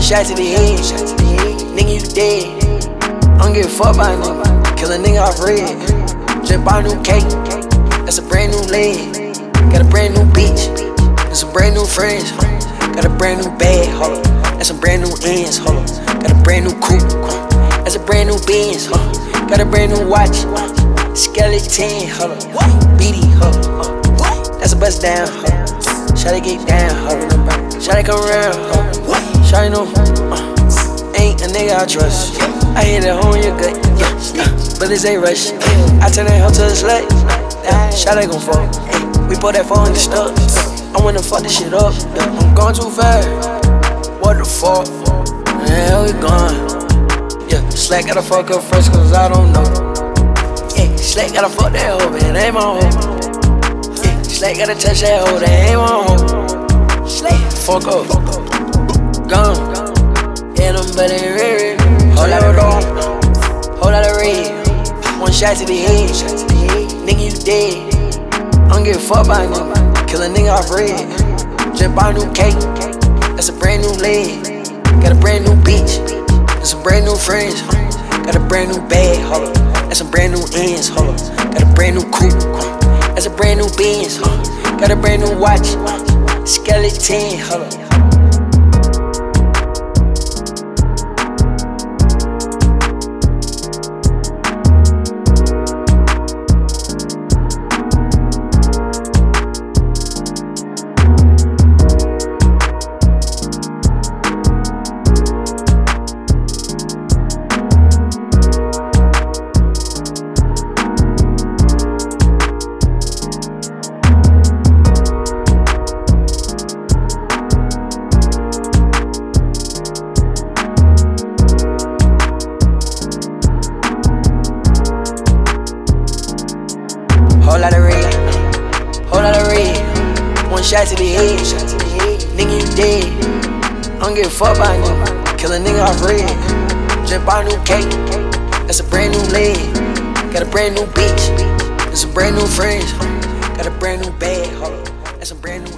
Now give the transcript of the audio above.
shot to the head. Nigga, you dead. I don't give a fuck about a nigga. Kill a nigga off red. Just bought a new cake. That's a brand new leg. Got a brand new bitch. That's some brand new friends. Got a brand new bag. Hold up. That's some brand new ends. Hold up. Got a brand new coupe. That's a brand new Benz. Got a brand new watch. Skeleton. Hold up. BD. Hold up. That's a bust down. Shawty get down. Hold up. Shawty come around. Shawty know. Ain't a nigga I trust. I hit a hole in your gut. But this ain't rush. I turn that hoe to a slut. Shawty gon' fuck. We put that phone in the studs. I wanna fuck this shit up. I'm going too fast. What the fuck? Hell we gone. Yeah, Slack gotta fuck up first cause I don't know. Yeah, Slack gotta fuck that hoe, man. That ain't my hoe. Yeah, Slack gotta touch that hoe, that ain't my hoe. Slack, fuck up. Gone. Yeah, them better red. Hold out of red. Hold out of red. One shot to the head. Nigga, you dead. I don't give a fuck about a nigga. Kill a nigga off red. Just bought a new cake. That's a brand new leg. Got a brand new bitch. That's some brand new friends. Got a brand new bag. Hold up. That's some brand new ends. Hold up. Got a brand new coupe. That's a brand new Benz. Got a brand new watch. Skeleton. Hold up. Whole lot of red, whole lot of red. One shot to the head, nigga you dead. I don't give a fuck about a nigga. Kill a nigga off red. Just bought a new cake. That's a brand new leg. Got a brand new bitch. That's some brand new friends. Got a brand new bag. Hold up. That's some brand new